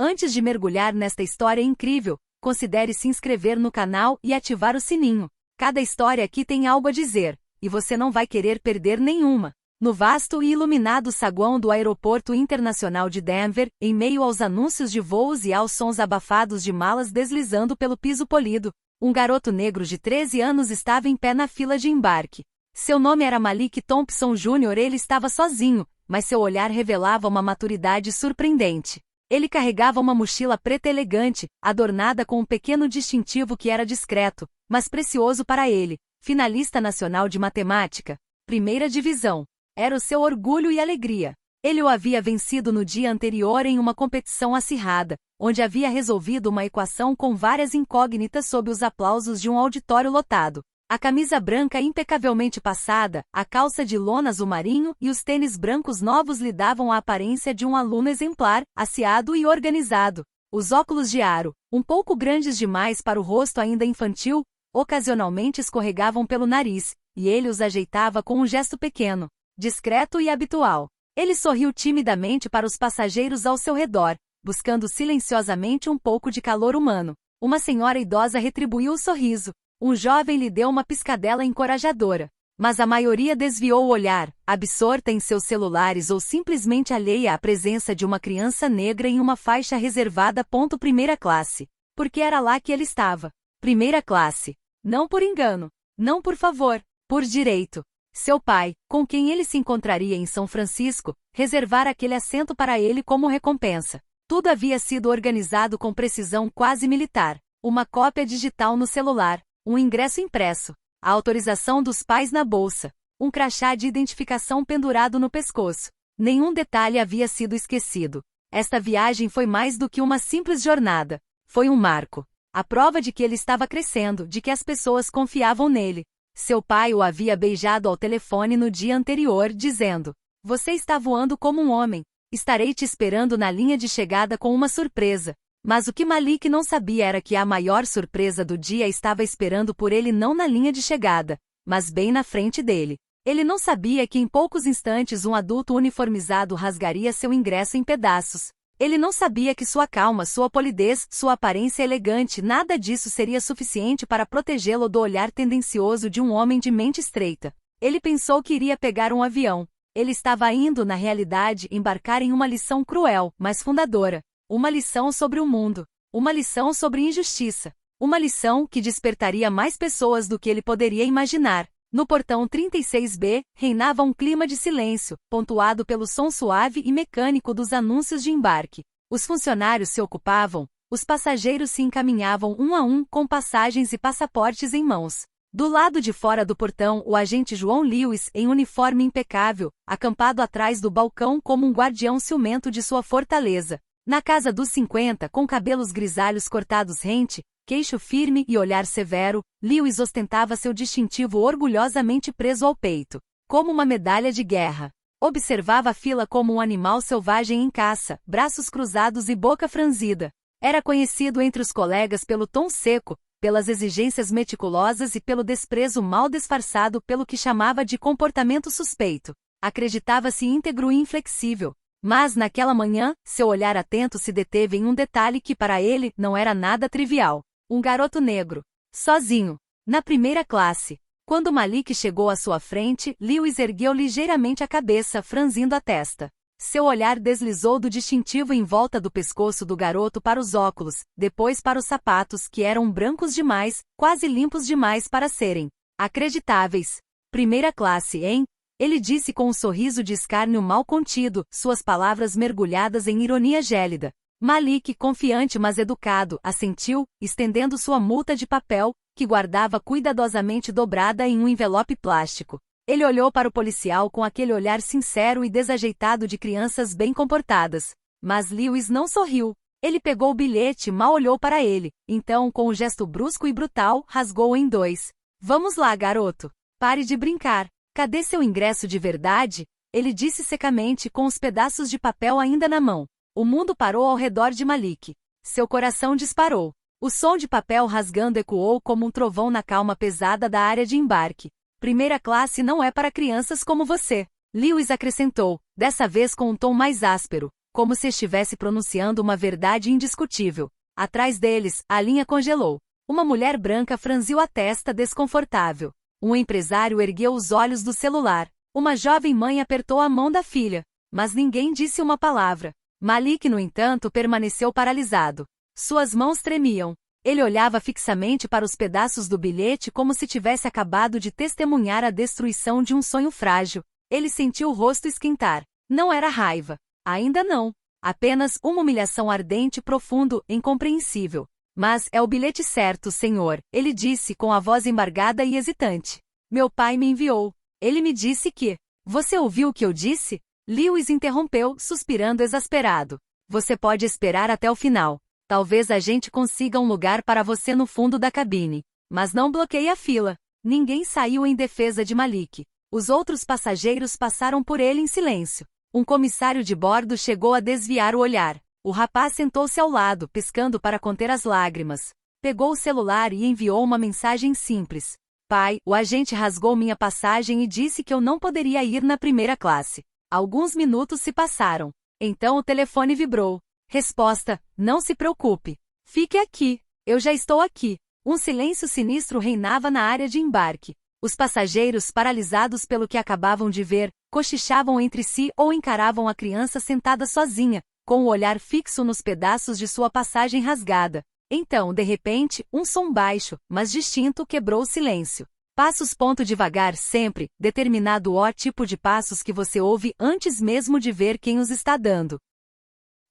Antes de mergulhar nesta história incrível, considere se inscrever no canal e ativar o sininho. Cada história aqui tem algo a dizer, e você não vai querer perder nenhuma. No vasto e iluminado saguão do Aeroporto Internacional de Denver, em meio aos anúncios de voos e aos sons abafados de malas deslizando pelo piso polido, um garoto negro de 13 anos estava em pé na fila de embarque. Seu nome era Malik Thompson Jr. Ele estava sozinho, mas seu olhar revelava uma maturidade surpreendente. Ele carregava uma mochila preta elegante, adornada com um pequeno distintivo que era discreto, mas precioso para ele, finalista nacional de matemática, primeira divisão. Era o seu orgulho e alegria. Ele o havia vencido no dia anterior em uma competição acirrada, onde havia resolvido uma equação com várias incógnitas sob os aplausos de um auditório lotado. A camisa branca impecavelmente passada, a calça de lona azul marinho e os tênis brancos novos lhe davam a aparência de um aluno exemplar, aciado e organizado. Os óculos de aro, um pouco grandes demais para o rosto ainda infantil, ocasionalmente escorregavam pelo nariz, e ele os ajeitava com um gesto pequeno, discreto e habitual. Ele sorriu timidamente para os passageiros ao seu redor, buscando silenciosamente um pouco de calor humano. Uma senhora idosa retribuiu o sorriso. Um jovem lhe deu uma piscadela encorajadora. Mas a maioria desviou o olhar, absorta em seus celulares ou simplesmente alheia à presença de uma criança negra em uma faixa reservada. Primeira classe. Porque era lá que ele estava. Primeira classe. Não por engano. Não por favor. Por direito. Seu pai, com quem ele se encontraria em São Francisco, reservara aquele assento para ele como recompensa. Tudo havia sido organizado com precisão quase militar. Uma cópia digital no celular. Um ingresso impresso, a autorização dos pais na bolsa, um crachá de identificação pendurado no pescoço. Nenhum detalhe havia sido esquecido. Esta viagem foi mais do que uma simples jornada. Foi um marco. A prova de que ele estava crescendo, de que as pessoas confiavam nele. Seu pai o havia beijado ao telefone no dia anterior, dizendo: "Você está voando como um homem. Estarei te esperando na linha de chegada com uma surpresa." Mas o que Malik não sabia era que a maior surpresa do dia estava esperando por ele não na linha de chegada, mas bem na frente dele. Ele não sabia que em poucos instantes um adulto uniformizado rasgaria seu ingresso em pedaços. Ele não sabia que sua calma, sua polidez, sua aparência elegante, nada disso seria suficiente para protegê-lo do olhar tendencioso de um homem de mente estreita. Ele pensou que iria pegar um avião. Ele estava indo, na realidade, embarcar em uma lição cruel, mas fundadora. Uma lição sobre o mundo. Uma lição sobre injustiça. Uma lição que despertaria mais pessoas do que ele poderia imaginar. No portão 36B, reinava um clima de silêncio, pontuado pelo som suave e mecânico dos anúncios de embarque. Os funcionários se ocupavam, os passageiros se encaminhavam um a um com passagens e passaportes em mãos. Do lado de fora do portão, o agente João Lewis, em uniforme impecável, acampado atrás do balcão como um guardião ciumento de sua fortaleza. Na casa dos 50, com cabelos grisalhos cortados rente, queixo firme e olhar severo, Lewis ostentava seu distintivo orgulhosamente preso ao peito, como uma medalha de guerra. Observava a fila como um animal selvagem em caça, braços cruzados e boca franzida. Era conhecido entre os colegas pelo tom seco, pelas exigências meticulosas e pelo desprezo mal disfarçado pelo que chamava de comportamento suspeito. Acreditava-se íntegro e inflexível. Mas naquela manhã, seu olhar atento se deteve em um detalhe que para ele não era nada trivial. Um garoto negro. Sozinho. Na primeira classe. Quando Malik chegou à sua frente, Lewis ergueu ligeiramente a cabeça, franzindo a testa. Seu olhar deslizou do distintivo em volta do pescoço do garoto para os óculos, depois para os sapatos que eram brancos demais, quase limpos demais para serem acreditáveis. Primeira classe, hein? Ele disse com um sorriso de escárnio mal contido, suas palavras mergulhadas em ironia gélida. Malik, confiante mas educado, assentiu, estendendo sua multa de papel, que guardava cuidadosamente dobrada em um envelope plástico. Ele olhou para o policial com aquele olhar sincero e desajeitado de crianças bem comportadas. Mas Lewis não sorriu. Ele pegou o bilhete e mal olhou para ele, então, com um gesto brusco e brutal, rasgou-o em dois. "Vamos lá, garoto. Pare de brincar. Cadê seu ingresso de verdade?" Ele disse secamente com os pedaços de papel ainda na mão. O mundo parou ao redor de Malik. Seu coração disparou. O som de papel rasgando ecoou como um trovão na calma pesada da área de embarque. "Primeira classe não é para crianças como você", Lewis acrescentou, dessa vez com um tom mais áspero, como se estivesse pronunciando uma verdade indiscutível. Atrás deles, a linha congelou. Uma mulher branca franziu a testa desconfortável. Um empresário ergueu os olhos do celular. Uma jovem mãe apertou a mão da filha. Mas ninguém disse uma palavra. Malik, no entanto, permaneceu paralisado. Suas mãos tremiam. Ele olhava fixamente para os pedaços do bilhete como se tivesse acabado de testemunhar a destruição de um sonho frágil. Ele sentiu o rosto esquentar. Não era raiva. Ainda não. Apenas uma humilhação ardente, profundo, incompreensível. Mas é o bilhete certo, senhor, ele disse com a voz embargada e hesitante. Meu pai me enviou. Ele me disse que... Você ouviu o que eu disse? Lewis interrompeu, suspirando exasperado. Você pode esperar até o final. Talvez a gente consiga um lugar para você no fundo da cabine. Mas não bloqueie a fila. Ninguém saiu em defesa de Malik. Os outros passageiros passaram por ele em silêncio. Um comissário de bordo chegou a desviar o olhar. O rapaz sentou-se ao lado, piscando para conter as lágrimas. Pegou o celular e enviou uma mensagem simples. Pai, o agente rasgou minha passagem e disse que eu não poderia ir na primeira classe. Alguns minutos se passaram. Então o telefone vibrou. Resposta: não se preocupe. Fique aqui. Eu já estou aqui. Um silêncio sinistro reinava na área de embarque. Os passageiros, paralisados pelo que acabavam de ver, cochichavam entre si ou encaravam a criança sentada sozinha, com o olhar fixo nos pedaços de sua passagem rasgada. Então, de repente, um som baixo, mas distinto, quebrou o silêncio. Passos devagar sempre, determinado o tipo de passos que você ouve antes mesmo de ver quem os está dando.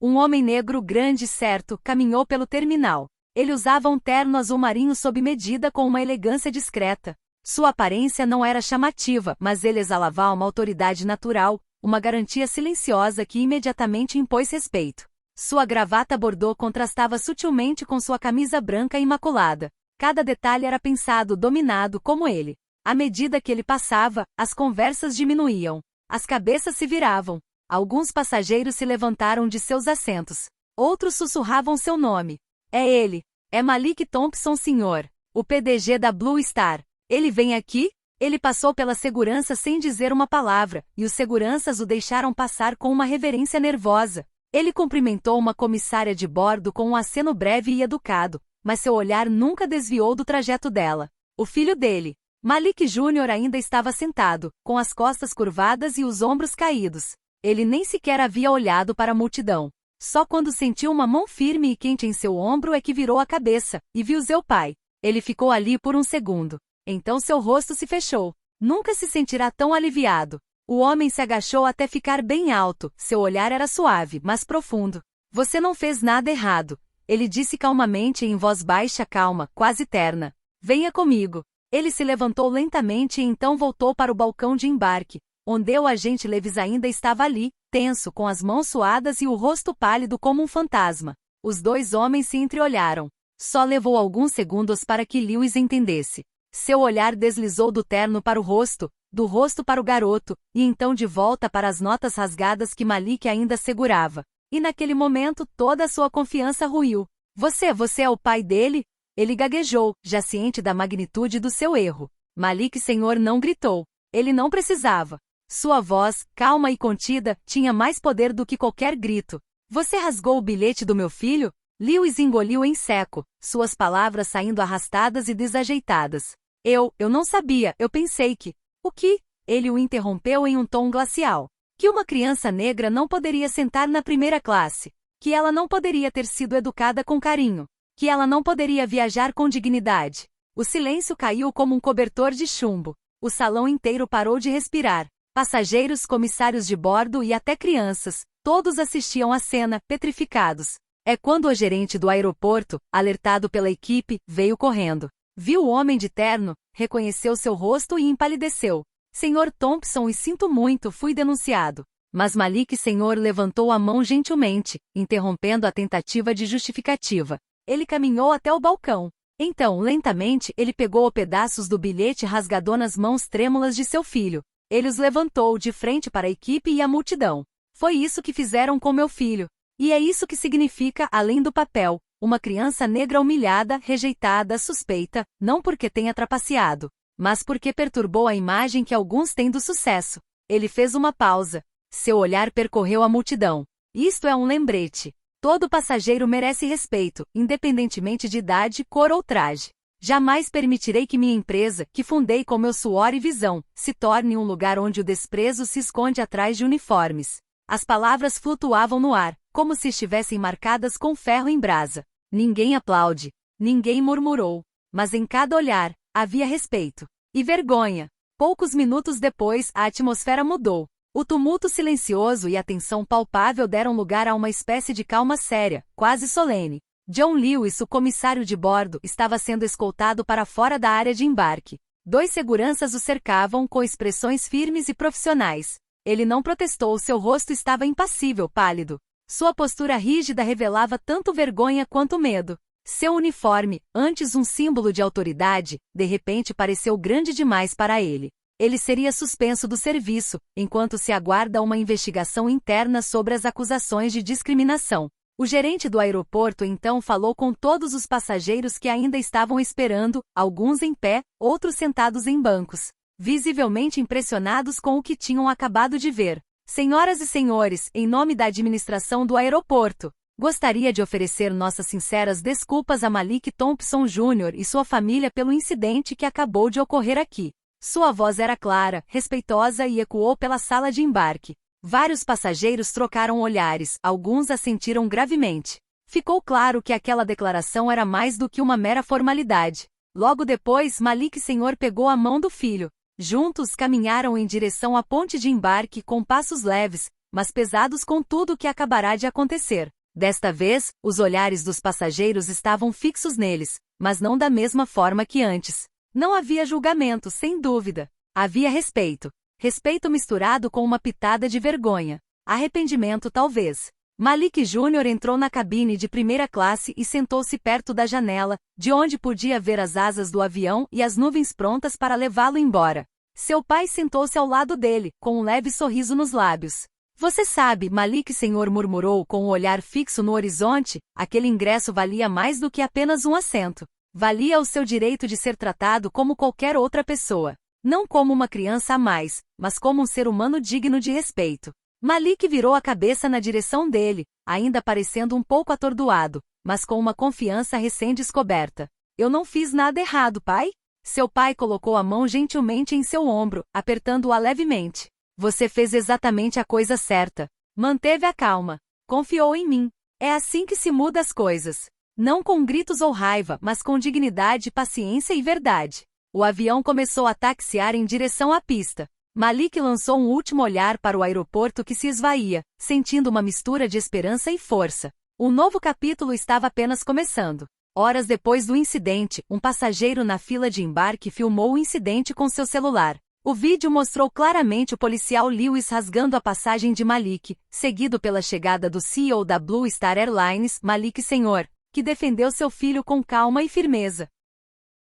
Um homem negro grande e certo caminhou pelo terminal. Ele usava um terno azul marinho sob medida com uma elegância discreta. Sua aparência não era chamativa, mas ele exalava uma autoridade natural, uma garantia silenciosa que imediatamente impôs respeito. Sua gravata bordô contrastava sutilmente com sua camisa branca imaculada. Cada detalhe era pensado, dominado como ele. À medida que ele passava, as conversas diminuíam. As cabeças se viravam. Alguns passageiros se levantaram de seus assentos. Outros sussurravam seu nome. É ele. É Malik Thompson, senhor. O PDG da Blue Star. Ele vem aqui? Ele passou pela segurança sem dizer uma palavra, e os seguranças o deixaram passar com uma reverência nervosa. Ele cumprimentou uma comissária de bordo com um aceno breve e educado, mas seu olhar nunca desviou do trajeto dela. O filho dele, Malik Jr., ainda estava sentado, com as costas curvadas e os ombros caídos. Ele nem sequer havia olhado para a multidão. Só quando sentiu uma mão firme e quente em seu ombro é que virou a cabeça, e viu seu pai. Ele ficou ali por um segundo. Então seu rosto se fechou. Nunca se sentirá tão aliviado. O homem se agachou até ficar bem alto, seu olhar era suave, mas profundo. Você não fez nada errado. Ele disse calmamente em voz baixa, calma, quase terna. Venha comigo. Ele se levantou lentamente e então voltou para o balcão de embarque, onde o agente Lewis ainda estava ali, tenso, com as mãos suadas e o rosto pálido como um fantasma. Os dois homens se entreolharam. Só levou alguns segundos para que Lewis entendesse. Seu olhar deslizou do terno para o rosto, do rosto para o garoto, e então de volta para as notas rasgadas que Malik ainda segurava. E naquele momento toda a sua confiança ruiu. Você é o pai dele? Ele gaguejou, já ciente da magnitude do seu erro. Malik, senhor, não gritou. Ele não precisava. Sua voz, calma e contida, tinha mais poder do que qualquer grito. Você rasgou o bilhete do meu filho? Lewis engoliu em seco, suas palavras saindo arrastadas e desajeitadas. Eu não sabia, eu pensei que... O que? Ele o interrompeu em um tom glacial. Que uma criança negra não poderia sentar na primeira classe. Que ela não poderia ter sido educada com carinho. Que ela não poderia viajar com dignidade. O silêncio caiu como um cobertor de chumbo. O salão inteiro parou de respirar. Passageiros, comissários de bordo e até crianças, todos assistiam à cena, petrificados. É quando o gerente do aeroporto, alertado pela equipe, veio correndo. Viu o homem de terno, reconheceu seu rosto e empalideceu. Senhor Thompson, e sinto muito, fui denunciado. Mas Malik, senhor, levantou a mão gentilmente, interrompendo a tentativa de justificativa. Ele caminhou até o balcão. Então, lentamente, ele pegou pedaços do bilhete e rasgador nas mãos trêmulas de seu filho. Ele os levantou de frente para a equipe e a multidão. Foi isso que fizeram com meu filho. E é isso que significa, além do papel, uma criança negra humilhada, rejeitada, suspeita, não porque tenha trapaceado, mas porque perturbou a imagem que alguns têm do sucesso. Ele fez uma pausa. Seu olhar percorreu a multidão. Isto é um lembrete. Todo passageiro merece respeito, independentemente de idade, cor ou traje. Jamais permitirei que minha empresa, que fundei com meu suor e visão, se torne um lugar onde o desprezo se esconde atrás de uniformes. As palavras flutuavam no ar, como se estivessem marcadas com ferro em brasa. Ninguém aplaude. Ninguém murmurou. Mas em cada olhar, havia respeito. E vergonha. Poucos minutos depois, a atmosfera mudou. O tumulto silencioso e a tensão palpável deram lugar a uma espécie de calma séria, quase solene. John Lewis, o comissário de bordo, estava sendo escoltado para fora da área de embarque. 2 seguranças o cercavam com expressões firmes e profissionais. Ele não protestou, seu rosto estava impassível, pálido. Sua postura rígida revelava tanto vergonha quanto medo. Seu uniforme, antes um símbolo de autoridade, de repente pareceu grande demais para ele. Ele seria suspenso do serviço, enquanto se aguarda uma investigação interna sobre as acusações de discriminação. O gerente do aeroporto então falou com todos os passageiros que ainda estavam esperando, alguns em pé, outros sentados em bancos, visivelmente impressionados com o que tinham acabado de ver. Senhoras e senhores, em nome da administração do aeroporto, gostaria de oferecer nossas sinceras desculpas a Malik Thompson Jr. e sua família pelo incidente que acabou de ocorrer aqui. Sua voz era clara, respeitosa e ecoou pela sala de embarque. Vários passageiros trocaram olhares, alguns assentiram gravemente. Ficou claro que aquela declaração era mais do que uma mera formalidade. Logo depois, Malik Sr. pegou a mão do filho. Juntos caminharam em direção à ponte de embarque com passos leves, mas pesados com tudo o que acabará de acontecer. Desta vez, os olhares dos passageiros estavam fixos neles, mas não da mesma forma que antes. Não havia julgamento, sem dúvida. Havia respeito. Respeito misturado com uma pitada de vergonha. Arrependimento talvez. Malik Jr. entrou na cabine de primeira classe e sentou-se perto da janela, de onde podia ver as asas do avião e as nuvens prontas para levá-lo embora. Seu pai sentou-se ao lado dele, com um leve sorriso nos lábios. Você sabe, Malik Sr. murmurou com o olhar fixo no horizonte, aquele ingresso valia mais do que apenas um assento. Valia o seu direito de ser tratado como qualquer outra pessoa. Não como uma criança a mais, mas como um ser humano digno de respeito. Malik virou a cabeça na direção dele, ainda parecendo um pouco atordoado, mas com uma confiança recém-descoberta. Eu não fiz nada errado, pai? Seu pai colocou a mão gentilmente em seu ombro, apertando-a levemente. Você fez exatamente a coisa certa. Manteve a calma. Confiou em mim. É assim que se muda as coisas. Não com gritos ou raiva, mas com dignidade, paciência e verdade. O avião começou a taxiar em direção à pista. Malik lançou um último olhar para o aeroporto que se esvaía, sentindo uma mistura de esperança e força. Um novo capítulo estava apenas começando. Horas depois do incidente, um passageiro na fila de embarque filmou o incidente com seu celular. O vídeo mostrou claramente o policial Lewis rasgando a passagem de Malik, seguido pela chegada do CEO da Blue Star Airlines, Malik Sr., que defendeu seu filho com calma e firmeza.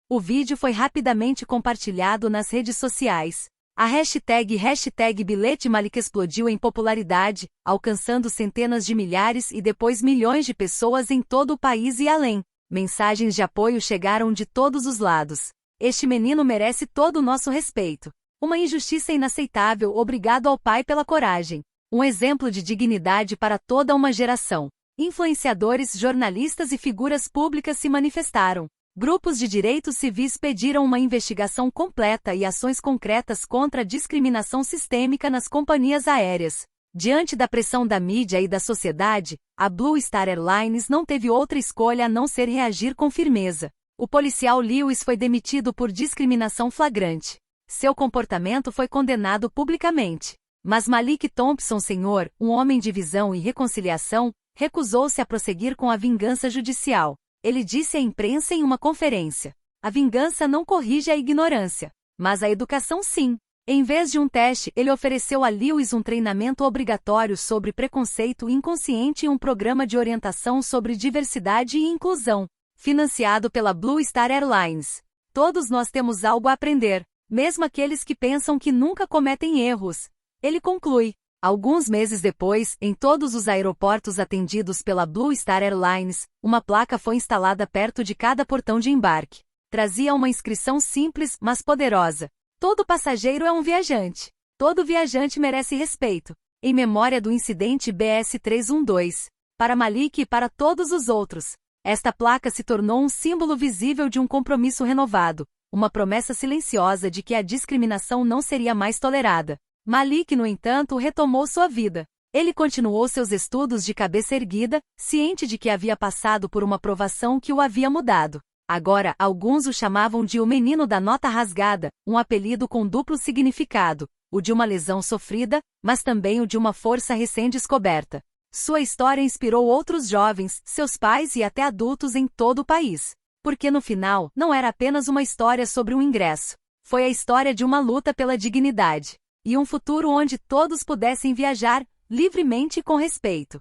O vídeo foi rapidamente compartilhado nas redes sociais. A hashtag Bilhete Malik explodiu em popularidade, alcançando centenas de milhares e depois milhões de pessoas em todo o país e além. Mensagens de apoio chegaram de todos os lados. Este menino merece todo o nosso respeito. Uma injustiça inaceitável, obrigado ao pai pela coragem. Um exemplo de dignidade para toda uma geração. Influenciadores, jornalistas e figuras públicas se manifestaram. Grupos de direitos civis pediram uma investigação completa e ações concretas contra a discriminação sistêmica nas companhias aéreas. Diante da pressão da mídia e da sociedade, a Blue Star Airlines não teve outra escolha a não ser reagir com firmeza. O policial Lewis foi demitido por discriminação flagrante. Seu comportamento foi condenado publicamente. Mas Malik Thompson Sr., um homem de visão e reconciliação, recusou-se a prosseguir com a vingança judicial. Ele disse à imprensa em uma conferência: a vingança não corrige a ignorância, mas a educação sim. Em vez de um teste, ele ofereceu a Lewis um treinamento obrigatório sobre preconceito inconsciente e um programa de orientação sobre diversidade e inclusão, financiado pela Blue Star Airlines. Todos nós temos algo a aprender, mesmo aqueles que pensam que nunca cometem erros. Ele conclui. Alguns meses depois, em todos os aeroportos atendidos pela Blue Star Airlines, uma placa foi instalada perto de cada portão de embarque. Trazia uma inscrição simples, mas poderosa. Todo passageiro é um viajante. Todo viajante merece respeito. em memória do incidente BS-312. Para Malik e para todos os outros, esta placa se tornou um símbolo visível de um compromisso renovado, uma promessa silenciosa de que a discriminação não seria mais tolerada. Malik, no entanto, retomou sua vida. Ele continuou seus estudos de cabeça erguida, ciente de que havia passado por uma provação que o havia mudado. Agora, alguns o chamavam de o menino da nota rasgada, um apelido com duplo significado, o de uma lesão sofrida, mas também o de uma força recém-descoberta. Sua história inspirou outros jovens, seus pais e até adultos em todo o país. Porque no final, não era apenas uma história sobre um ingresso. Foi a história de uma luta pela dignidade. E um futuro onde todos pudessem viajar, livremente e com respeito.